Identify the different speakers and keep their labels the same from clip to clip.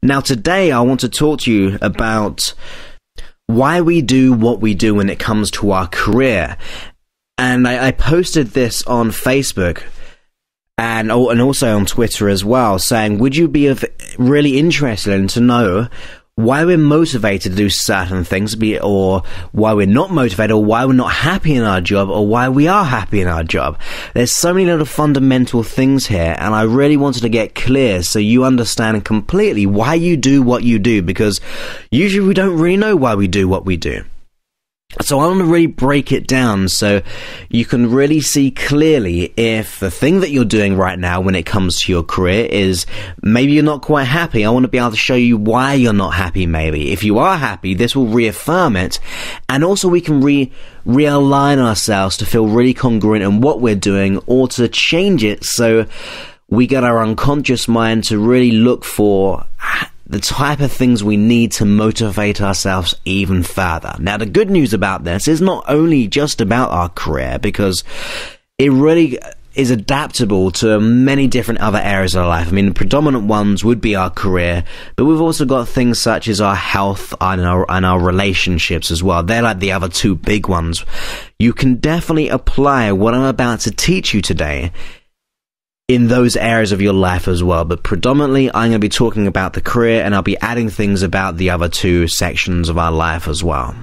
Speaker 1: Now, today I want to talk to you about why we do what we do when it comes to our career. And I posted this on Facebook and also on Twitter as well, saying, would you be really interested in to know why we're motivated to do certain things, or why we're not motivated, or why we're not happy in our job, or why we are happy in our job? There's so many little fundamental things here, and I really wanted to get clear so you understand completely why you do what you do, because usually we don't really know why we do what we do. So I want to really break it down so you can really see clearly if the thing that you're doing right now when it comes to your career is maybe you're not quite happy. I want to be able to show you why you're not happy maybe. If you are happy, this will reaffirm it. And also we can realign ourselves to feel really congruent in what we're doing, or to change it so we get our unconscious mind to really look for the type of things we need to motivate ourselves even further. Now, the good news about this is not only just about our career, because it really is adaptable to many different other areas of our life. I mean, the predominant ones would be our career, but we've also got things such as our health and our relationships as well. They're like the other two big ones. You can definitely apply what I'm about to teach you today in those areas of your life as well, but predominantly I'm going to be talking about the career, and I'll be adding things about the other two sections of our life as well.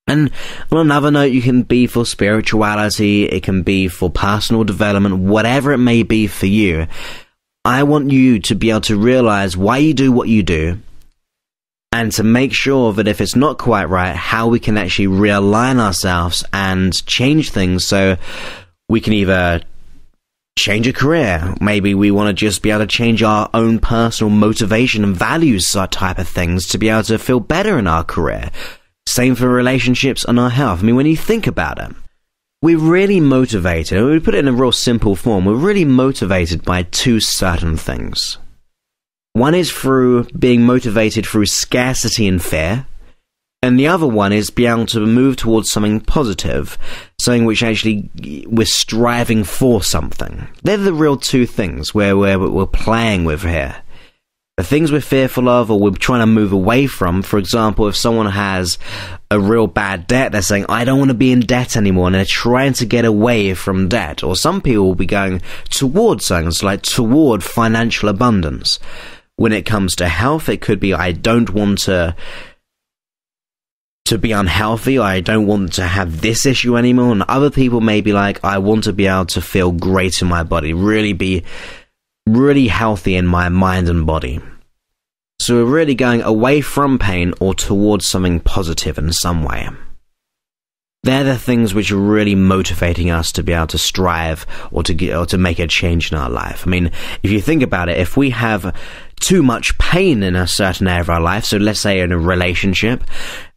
Speaker 1: And on another note, you can be for spirituality, it can be for personal development, whatever it may be for you. I want you to be able to realize why you do what you do, and to make sure that if it's not quite right, how we can actually realign ourselves and change things so we can either change a career. Maybe we want to just be able to change our own personal motivation and values, type of things, to be able to feel better in our career. Same for relationships and our health. I mean, when you think about it, we're really motivated, and we put it in a real simple form, we're really motivated by two certain things. One is through being motivated through scarcity and fear, and the other one is being able to move towards something positive, something which actually we're striving for something. They're the real two things where we're playing with here. The things we're fearful of, or we're trying to move away from. For example, if someone has a real bad debt, they're saying, I don't want to be in debt anymore, and they're trying to get away from debt. Or some people will be going towards things, like toward financial abundance. When it comes to health, it could be, I don't want to be unhealthy, or I don't want to have this issue anymore. And other people may be like, I want to be able to feel great in my body, really be really healthy in my mind and body. So we're really going away from pain or towards something positive in some way. They're the things which are really motivating us to be able to strive or to make a change in our life. I mean, if you think about it, if we have too much pain in a certain area of our life, so let's say in a relationship,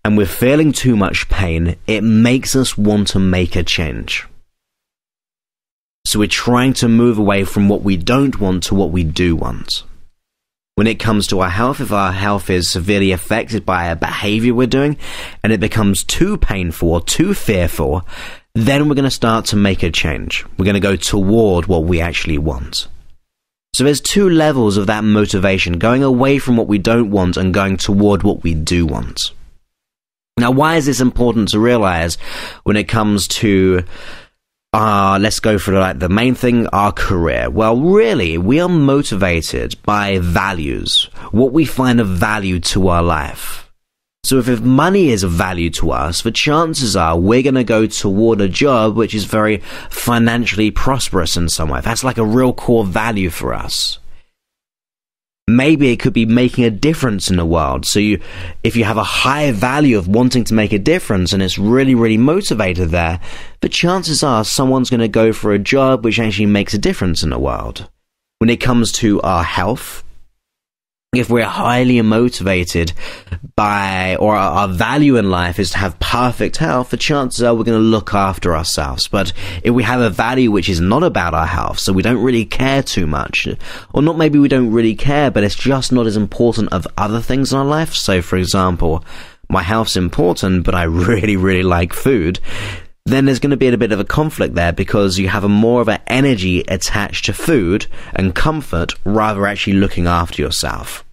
Speaker 1: and we're feeling too much pain, it makes us want to make a change. So we're trying to move away from what we don't want to what we do want. When it comes to our health, if our health is severely affected by a behavior we're doing, and it becomes too painful or too fearful, then we're going to start to make a change. We're going to go toward what we actually want. So there's two levels of that motivation, going away from what we don't want and going toward what we do want. Now, why is this important to realize when it comes to let's go for the main thing, our career? Well, really, we are motivated by values, what we find of value to our life. So if money is of value to us, the chances are we're going to go toward a job which is very financially prosperous in some way. That's like a real core value for us. Maybe it could be making a difference in the world. So if you have a high value of wanting to make a difference and it's really, really motivated there, the chances are someone's going to go for a job which actually makes a difference in the world. When it comes to our health, if we're highly motivated by, or our value in life is to have perfect health, the chances are we're going to look after ourselves. But if we have a value which is not about our health, so we don't really care too much, or not maybe we don't really care, but it's just not as important of other things in our life. So, for example, my health's important, but I really, really like food. Then there's going to be a bit of a conflict there, because you have more of an energy attached to food and comfort rather actually looking after yourself.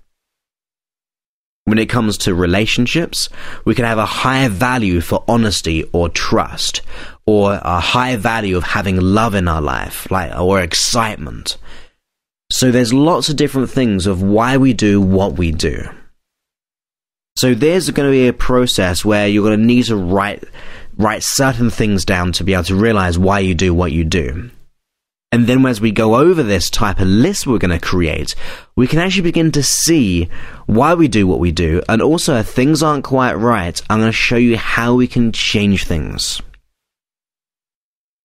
Speaker 1: When it comes to relationships, we can have a high value for honesty or trust, or a high value of having love in our life, or excitement. So there's lots of different things of why we do what we do. So there's going to be a process where you're going to need to write certain things down to be able to realize why you do what you do. And then as we go over this type of list we're going to create, we can actually begin to see why we do what we do. And also, if things aren't quite right, I'm going to show you how we can change things.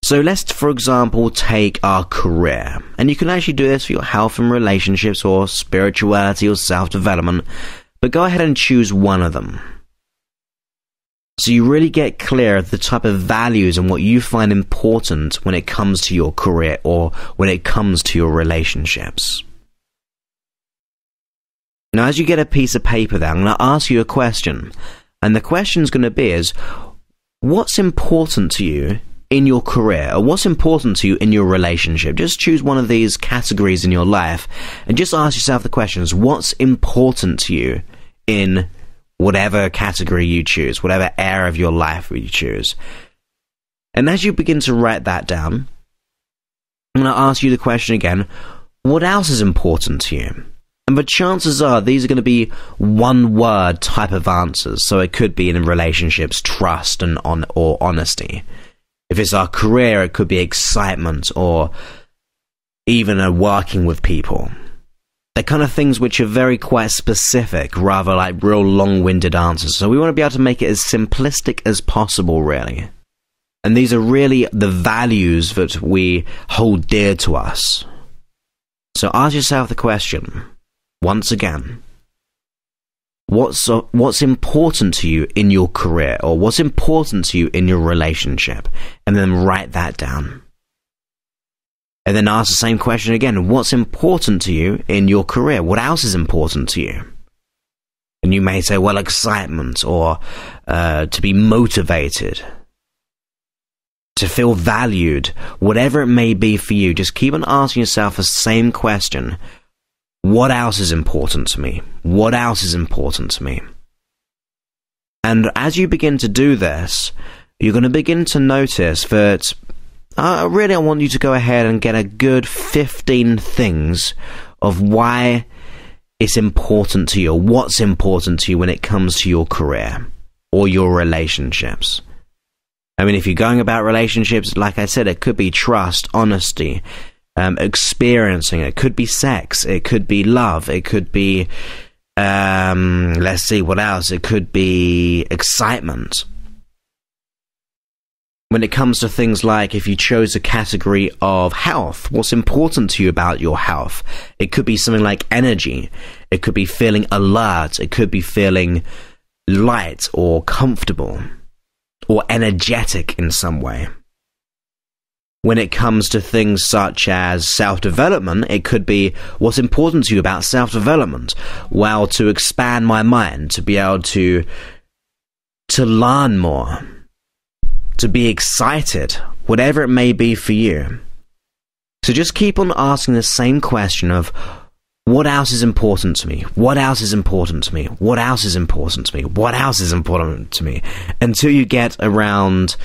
Speaker 1: So let's, for example, take our career. And you can actually do this for your health and relationships, or spirituality, or self-development. But go ahead and choose one of them. So you really get clear of the type of values and what you find important when it comes to your career or when it comes to your relationships. Now, as you get a piece of paper there, I'm going to ask you a question. And the question is going to be what's important to you in your career, or what's important to you in your relationship? Just choose one of these categories in your life and just ask yourself the questions. What's important to you in whatever category you choose, whatever area of your life you choose? And as you begin to write that down, I'm going to ask you the question again, what else is important to you? And the chances are these are going to be one-word type of answers. So it could be in relationships, trust or honesty. If it's our career, it could be excitement, or even working with people. They're kind of things which are very quite specific, rather like real long-winded answers. So we want to be able to make it as simplistic as possible, really. And these are really the values that we hold dear to us. So ask yourself the question, once again, what's important to you in your career, or what's important to you in your relationship? And then write that down. And then ask the same question again. What's important to you in your career? What else is important to you? And you may say, well, excitement, or to be motivated, to feel valued, whatever it may be for you. Just keep on asking yourself the same question. What else is important to me? What else is important to me? And as you begin to do this, you're going to begin to notice that I want you to go ahead and get a good 15 things of why it's important to you, or what's important to you when it comes to your career or your relationships. I mean, if you're going about relationships, like I said, it could be trust, honesty, experiencing, it could be sex, it could be love, it could be, let's see, what else? It could be excitement. When it comes to things like, if you chose a category of health, what's important to you about your health? It could be something like energy. It could be feeling alert. It could be feeling light or comfortable or energetic in some way. When it comes to things such as self-development, it could be what's important to you about self-development. Well, to expand my mind, to be able to learn more, to be excited, whatever it may be for you. So just keep on asking the same question of, what else is important to me? What else is important to me? What else is important to me? What else is important to me? Until you get around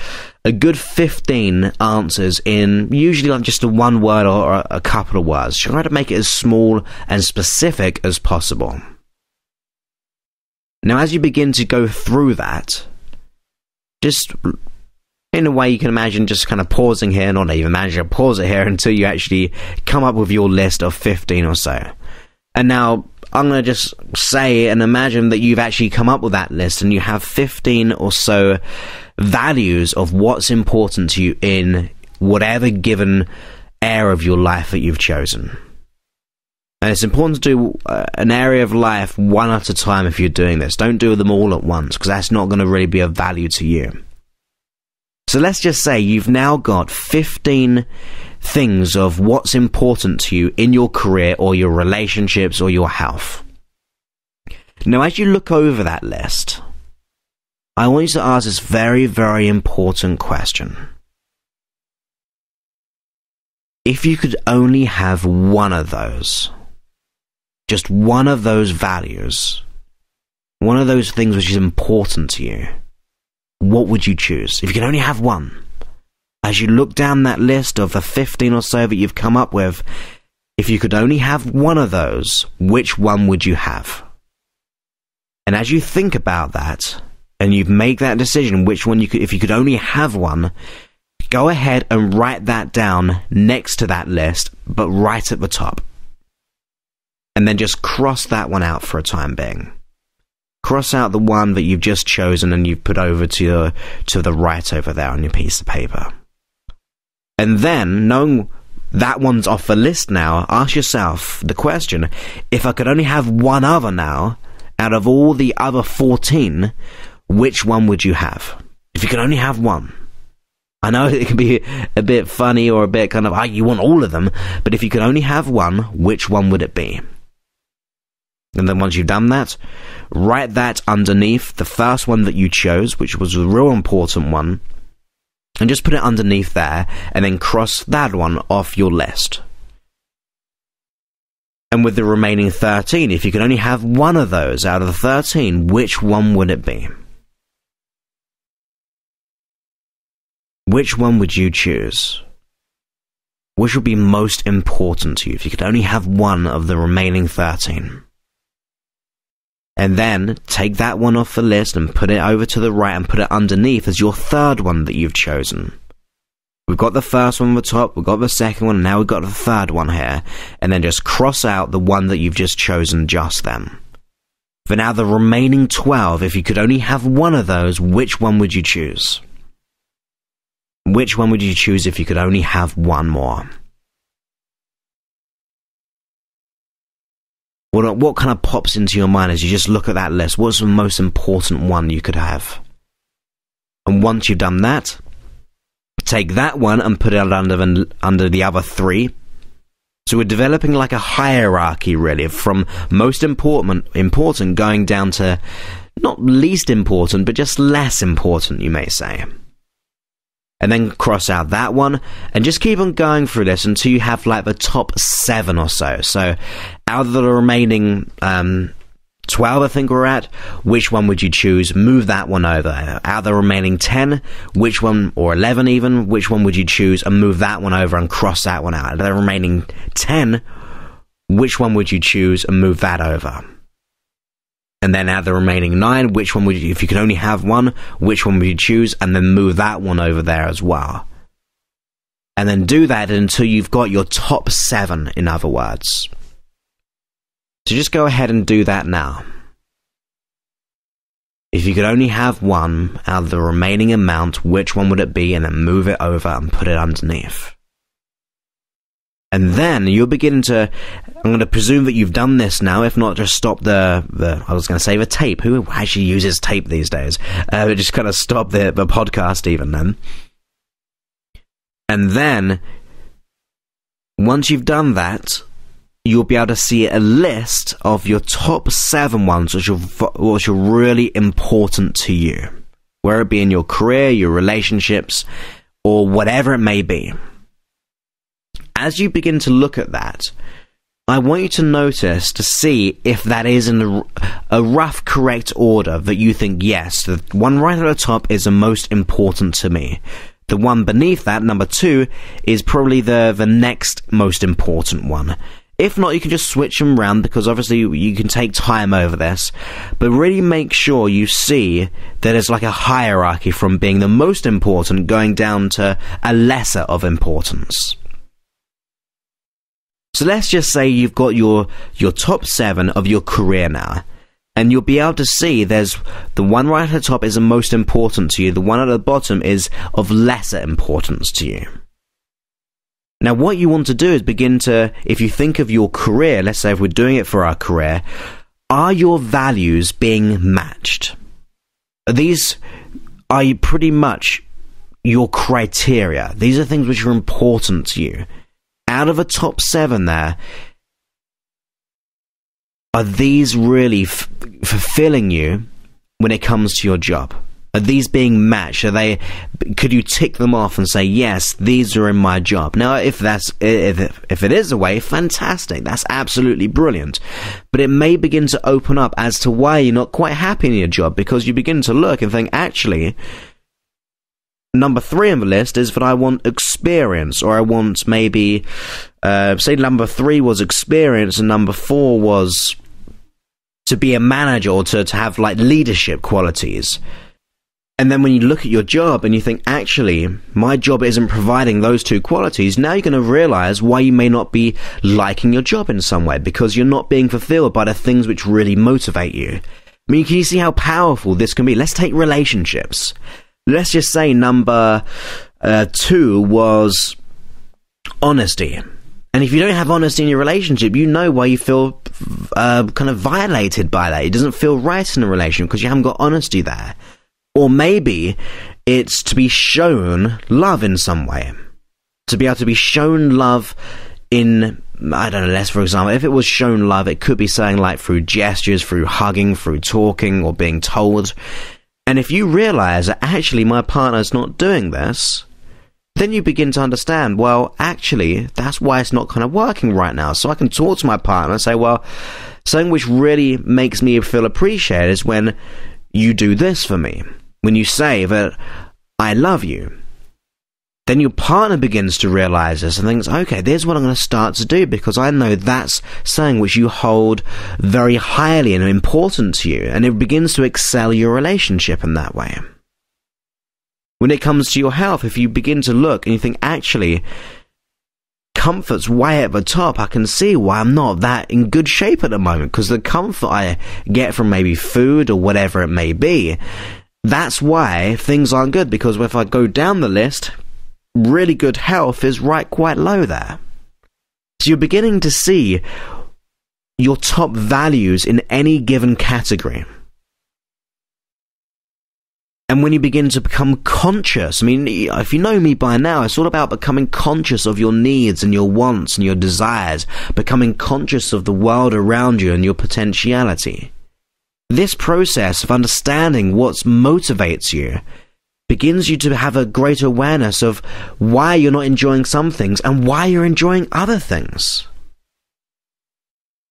Speaker 1: a good 15 answers in usually like just a one word or a couple of words. Try to make it as small and specific as possible. Now, as you begin to go through that, just in a way you can imagine just kind of pausing here, not even imagine, pause it here until you actually come up with your list of 15 or so. And now I'm going to just say and imagine that you've actually come up with that list and you have 15 or so values of what's important to you in whatever given area of your life that you've chosen. And it's important to do an area of life one at a time if you're doing this. Don't do them all at once, because that's not going to really be of value to you. So let's just say you've now got 15 things of what's important to you in your career or your relationships or your health. Now, as you look over that list, I want you to ask this very, very important question. If you could only have one of those, just one of those values, one of those things which is important to you, what would you choose? If you could only have one, as you look down that list of the 15 or so that you've come up with, if you could only have one of those, which one would you have? And as you think about that, and you make that decision, which one you could, if you could only have one, go ahead and write that down next to that list, but right at the top. And then just cross that one out for a time being. Cross out the one that you've just chosen and you've put over to the right over there on your piece of paper. And then, knowing that one's off the list now, ask yourself the question, if I could only have one other now, out of all the other 14, which one would you have? If you could only have one. I know it can be a bit funny or a bit kind of, you want all of them, but if you could only have one, which one would it be? And then once you've done that, write that underneath the first one that you chose, which was a real important one, and just put it underneath there, and then cross that one off your list. And with the remaining 13, if you could only have one of those out of the 13, which one would it be? Which one would you choose? Which would be most important to you if you could only have one of the remaining 13? And then take that one off the list and put it over to the right and put it underneath as your third one that you've chosen. We've got the first one on the top, we've got the second one, and now we've got the third one here. And then just cross out the one that you've just chosen just then. For now, the remaining 12, if you could only have one of those, which one would you choose? Which one would you choose if you could only have one more? What kind of pops into your mind as you just look at that list? What's the most important one you could have? And once you've done that, take that one and put it under the other 3. So we're developing like a hierarchy, really, from most important going down to not least important, but just less important, you may say. And then cross out that one, and just keep on going through this until you have like the top 7 or so. So out of the remaining 12, I think we're at, which one would you choose? Move that one over. Out of the remaining 10, which one, or 11 even, which one would you choose? And move that one over and cross that one out. Out of the remaining 10, which one would you choose? And move that over. And then out of the remaining 9, which one would you, if you could only have one, which one would you choose? And then move that one over there as well. And then do that until you've got your top 7, in other words. So just go ahead and do that now. If you could only have one out of the remaining amount, which one would it be? And then move it over and put it underneath. And then you'll begin to, I'm going to presume that you've done this now, if not, just stop I was going to say the tape. Who actually uses tape these days? Just kind of stop the podcast even then. And then, once you've done that, you'll be able to see a list of your top 7 ones which are really important to you. Whether it be in your career, your relationships, or whatever it may be. As you begin to look at that, I want you to notice to see if that is in a rough correct order that you think, yes, the one right at the top is the most important to me. The one beneath that, number 2, is probably the next most important one. If not, you can just switch them around because obviously you can take time over this. But really make sure you see that it's like a hierarchy from being the most important going down to a lesser of importance. So let's just say you've got your top 7 of your career now. And you'll be able to see there's the one right at the top is the most important to you. The one at the bottom is of lesser importance to you. Now what you want to do is begin to, if you think of your career, let's say if we're doing it for our career, are your values being matched? Are you pretty much your criteria? These are things which are important to you. Out of the top 7 there, are these really fulfilling you when it comes to your job? Are these being matched? Could you tick them off and say, yes, these are in my job? Now, if it is a way, fantastic. That's absolutely brilliant. But it may begin to open up as to why you're not quite happy in your job, because you begin to look and think, actually, number 3 on the list is that I want experience, or I want maybe, say number 3 was experience and number 4 was to be a manager or to have like leadership qualities. And then when you look at your job and you think, actually, my job isn't providing those 2 qualities, now you're going to realize why you may not be liking your job in some way, because you're not being fulfilled by the things which really motivate you. I mean, can you see how powerful this can be? Let's take relationships. Let's just say number 2 was honesty. And if you don't have honesty in your relationship, you know why you feel kind of violated by that. It doesn't feel right in a relationship because you haven't got honesty there. Or maybe it's to be shown love in some way. To be able to be shown love in, I don't know, let's for example, if it was shown love, it could be saying like through gestures, through hugging, through talking, or being told. And if you realize that actually my partner's not doing this, then you begin to understand, well, actually, that's why it's not kind of working right now. So I can talk to my partner and say, well, something which really makes me feel appreciated is when you do this for me. When you say that I love you, then your partner begins to realize this and thinks, okay, there's what I'm going to start to do, because I know that's something which you hold very highly and important to you, and it begins to excel your relationship in that way. When it comes to your health, if you begin to look and you think, actually, comfort's way at the top, I can see why I'm not that in good shape at the moment, because the comfort I get from maybe food or whatever it may be, that's why things aren't good, because if I go down the list, really good health is right quite low there. So you're beginning to see your top values in any given category. And when you begin to become conscious, I mean, if you know me by now, it's all about becoming conscious of your needs and your wants and your desires, becoming conscious of the world around you and your potentiality. This process of understanding what motivates you begins you to have a greater awareness of why you're not enjoying some things and why you're enjoying other things.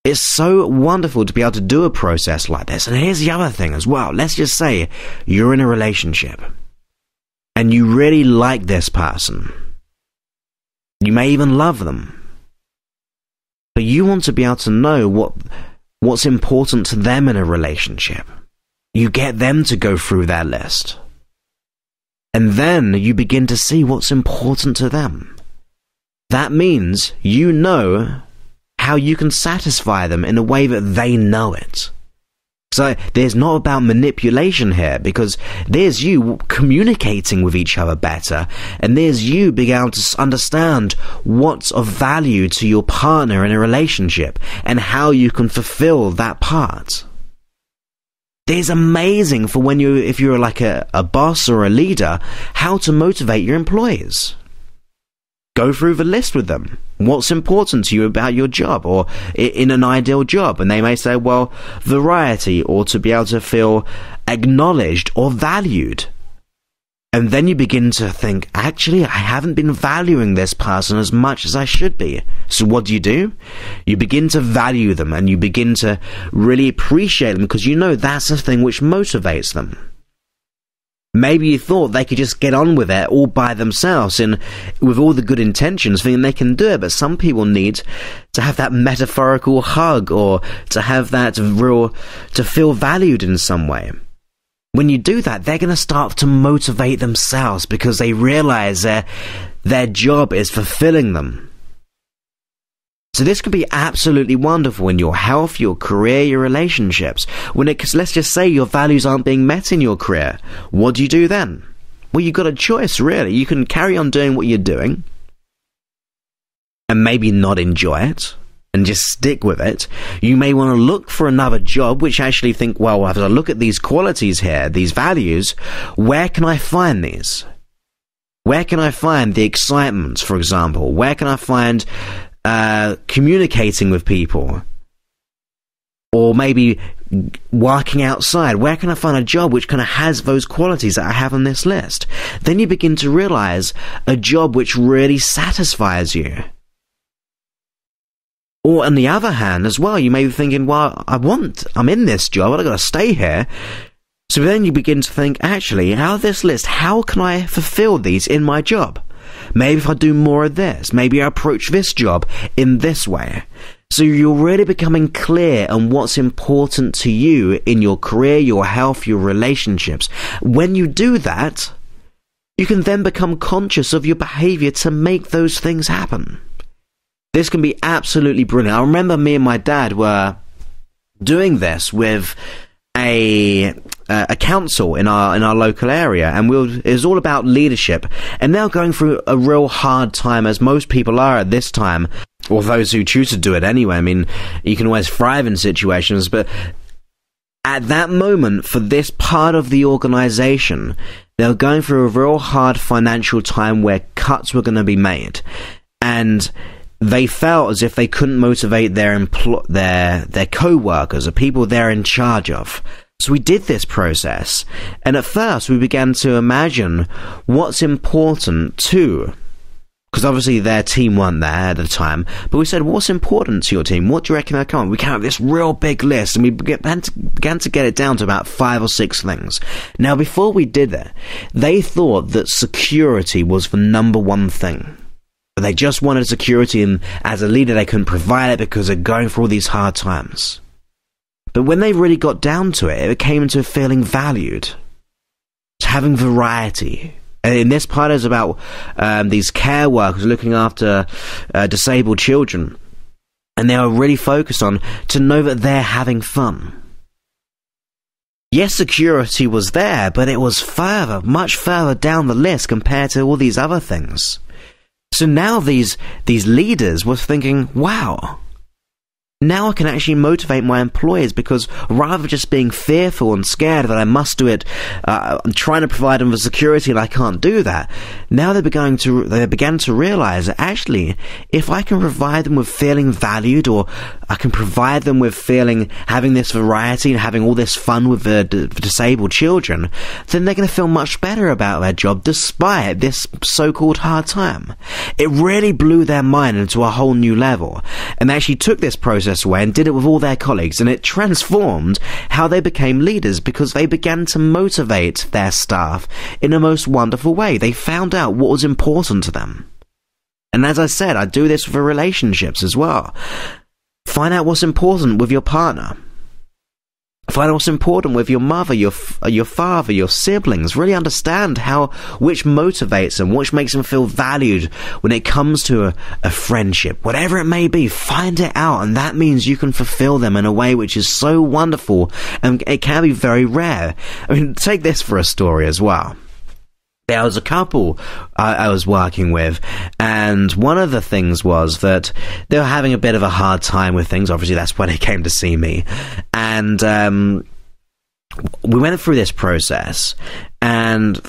Speaker 1: It's so wonderful to be able to do a process like this. And here's the other thing as well. Let's just say you're in a relationship and you really like this person. You may even love them. But you want to be able to know what's important to them in a relationship. You get them to go through their list. And then you begin to see what's important to them. That means you know how you can satisfy them in a way that they know it. So there's not about manipulation here, because there's you communicating with each other better, and there's you being able to understand what's of value to your partner in a relationship and how you can fulfill that part. It's amazing for if you're like a boss or a leader, how to motivate your employees. Go through the list with them. What's important to you about your job or in an ideal job? And they may say, well, variety, or to be able to feel acknowledged or valued. And then you begin to think, actually, I haven't been valuing this person as much as I should be. So what do? You begin to value them and you begin to really appreciate them, because you know that's the thing which motivates them. Maybe you thought they could just get on with it all by themselves and with all the good intentions, thinking they can do it. But some people need to have that metaphorical hug, or to have that to feel valued in some way. When you do that, they're going to start to motivate themselves, because they realize their job is fulfilling them. So this could be absolutely wonderful in your health, your career, your relationships. Let's just say your values aren't being met in your career. What do you do then? Well, you've got a choice, really. You can carry on doing what you're doing and maybe not enjoy it and just stick with it. You may want to look for another job which actually think, well, as I look at these qualities here, these values, where can I find these? Where can I find the excitement, for example? Where can I find communicating with people? or maybe working outside. Where can I find a job which kind of has those qualities that I have on this list? Then you begin to realize a job which really satisfies you. Or on the other hand as well, you may be thinking, well, I'm in this job, I've got to stay here. So then you begin to think, actually, out of this list, how can I fulfill these in my job? Maybe if I do more of this, maybe I approach this job in this way. So you're really becoming clear on what's important to you in your career, your health, your relationships. When you do that, you can then become conscious of your behavior to make those things happen. This can be absolutely brilliant. I remember me and my dad were doing this with a council in our local area, and it was all about leadership, and they're going through a real hard time, as most people are at this time, or those who choose to do it anyway. I mean, you can always thrive in situations, but at that moment, for this part of the organization, they were going through a real hard financial time where cuts were going to be made, and they felt as if they couldn't motivate their co-workers, or people they're in charge of. So we did this process, and at first we began to imagine what's important to, because obviously their team weren't there at the time, but we said, what's important to your team? What do you reckon they'll come on? We came up with this real big list, and we began to get it down to about 5 or 6 things. Now, before we did that, they thought that security was the number one thing. They just wanted security, and as a leader they couldn't provide it because they're going through all these hard times. But when they really got down to it, it came into feeling valued, to having variety. And in this part is about these care workers looking after disabled children, and they were really focused on to know that they're having fun. Yes, security was there, but it was much further down the list compared to all these other things. So now these leaders were thinking, wow, now I can actually motivate my employees, because rather than just being fearful and scared that I must do it, I'm trying to provide them with security and I can't do that. Now they began to realize that actually, if I can provide them with feeling valued, or I can provide them with having this variety and having all this fun with the disabled children, then they're going to feel much better about their job despite this so-called hard time. It really blew their mind into a whole new level, and they actually took this process away and did it with all their colleagues, and it transformed how they became leaders, because they began to motivate their staff in a most wonderful way. They found out what was important to them. And as I said, I do this for relationships as well. Find out what's important with your partner. Find out what's important with your mother, your father, your siblings. Really understand which motivates them, which makes them feel valued when it comes to a friendship. Whatever it may be, find it out, and that means you can fulfill them in a way which is so wonderful, and it can be very rare. I mean, take this for a story as well. There was a couple I was working with, and one of the things was that they were having a bit of a hard time with things. Obviously, that's why they came to see me. And we went through this process, and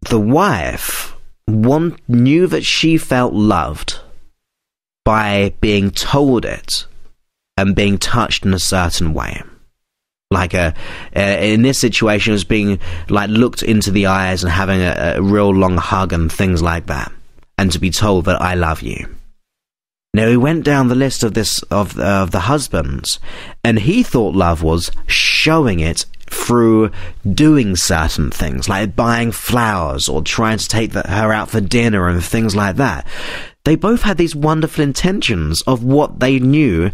Speaker 1: the wife knew that she felt loved by being told it and being touched in a certain way. Like in this situation, it was being looked into the eyes and having a real long hug and things like that, and to be told that I love you. Now we went down the list of the husbands, and he thought love was showing it through doing certain things, like buying flowers or trying to take her out for dinner and things like that. They both had these wonderful intentions of what they knew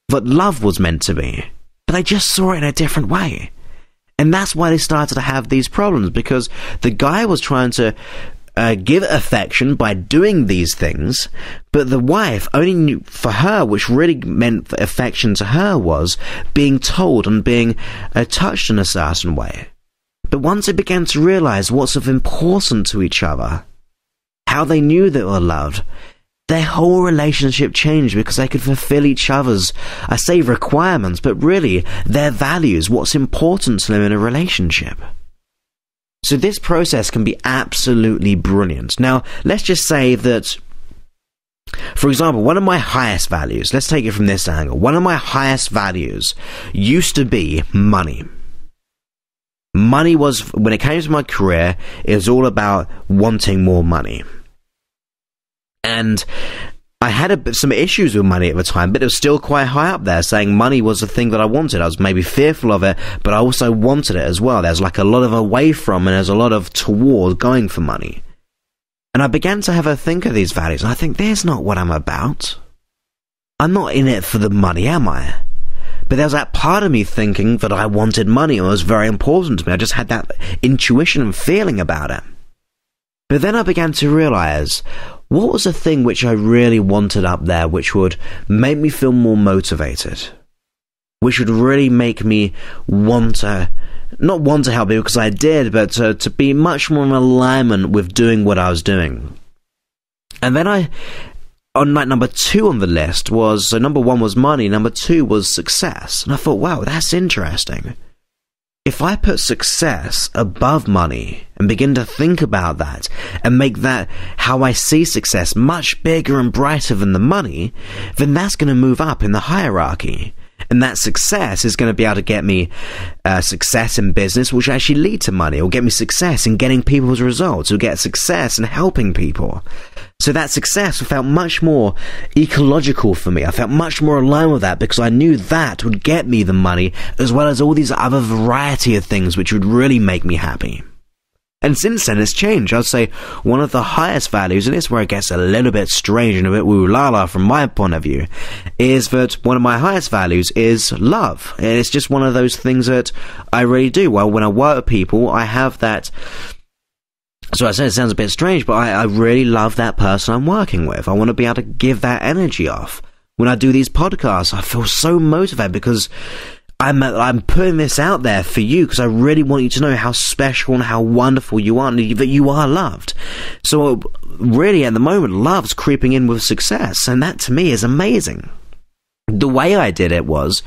Speaker 1: that love was meant to be. But they just saw it in a different way. And that's why they started to have these problems, because the guy was trying to give affection by doing these things, but the wife only knew, for her, which really meant affection to her, was being told and being touched in a certain way. But once they began to realize what's of importance to each other, how they knew they were loved, their whole relationship changed, because they could fulfill each other's, I say requirements, but really their values, what's important to them in a relationship. So this process can be absolutely brilliant. Now, let's just say that For example, one of my highest values, let's take it from this angle. One of my highest values used to be money. Money was, when it came to my career, it was all about wanting more money. And I had some issues with money at the time, but it was still quite high up there, saying money was the thing that I wanted. I was maybe fearful of it, but I also wanted it as well. There's like a lot of away from, and there's a lot of toward going for money. And I began to have a think of these values, and I think, there's not what I'm about. I'm not in it for the money, am I? But there was that part of me thinking that I wanted money, and it was very important to me. I just had that intuition and feeling about it. But then I began to realise, what was the thing which I really wanted up there, which would make me feel more motivated? Which would really make me want to, not want to help people because I did, but to be much more in alignment with doing what I was doing. And then on like number 2 on the list was, so number 1 was money, number 2 was success. And I thought, wow, that's interesting. If I put success above money and begin to think about that and make that how I see success much bigger and brighter than the money, then that's going to move up in the hierarchy. And that success is going to be able to get me success in business, which actually lead to money. It will get me success in getting people's results. It will get success in helping people. So that success felt much more ecological for me. I felt much more aligned with that because I knew that would get me the money, as well as all these other variety of things which would really make me happy. And since then, it's changed. I'd say one of the highest values, and it's where it gets a little bit strange and a bit woo-la-la from my point of view, is that one of my highest values is love. And it's just one of those things that I really do. Well, when I work with people, I have that. So I say it sounds a bit strange, but I really love that person I'm working with. I want to be able to give that energy off. When I do these podcasts, I feel so motivated because I'm putting this out there for you because I really want you to know how special and how wonderful you are, and that you are loved. So really, at the moment, love's creeping in with success, and that to me is amazing. The way I did it was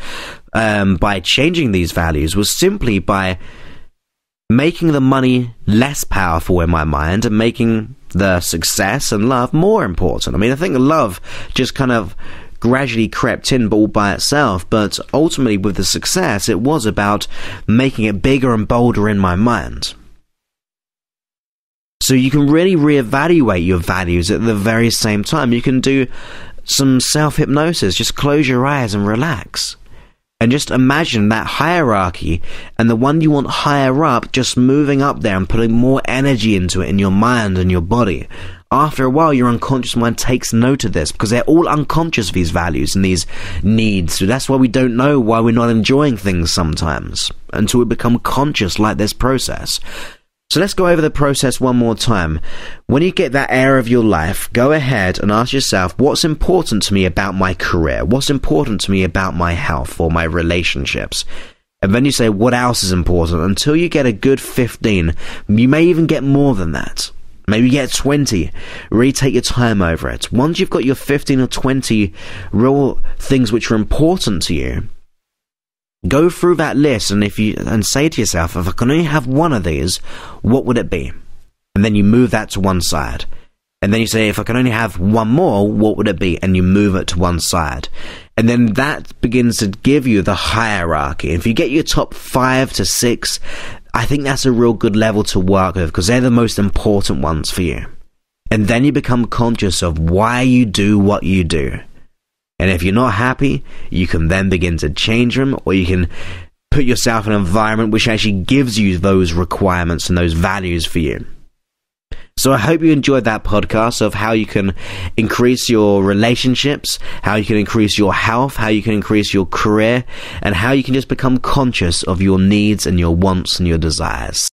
Speaker 1: by changing these values was simply by making the money less powerful in my mind and making the success and love more important. I mean, I think love just kind of gradually crept in all by itself, but ultimately with the success, it was about making it bigger and bolder in my mind. So you can really reevaluate your values at the very same time. You can do some self-hypnosis. Just close your eyes and relax. And just imagine that hierarchy and the one you want higher up just moving up there and putting more energy into it in your mind and your body. After a while, your unconscious mind takes note of this because they're all unconscious, these values and these needs. So that's why we don't know why we're not enjoying things sometimes until we become conscious like this process. So let's go over the process one more time. When you get that area of your life, go ahead and ask yourself, what's important to me about my career? What's important to me about my health or my relationships? And then you say, what else is important? Until you get a good 15, you may even get more than that. Maybe you get 20. Really take your time over it. Once you've got your 15 or 20 real things which are important to you, go through that list and say to yourself, if I can only have one of these, what would it be? And then you move that to one side. And then you say, if I can only have one more, what would it be? And you move it to one side. And then that begins to give you the hierarchy. If you get your top 5 to 6, I think that's a real good level to work with because they're the most important ones for you. And then you become conscious of why you do what you do. And if you're not happy, you can then begin to change them, or you can put yourself in an environment which actually gives you those requirements and those values for you. So I hope you enjoyed that podcast of how you can increase your relationships, how you can increase your health, how you can increase your career, and how you can just become conscious of your needs and your wants and your desires.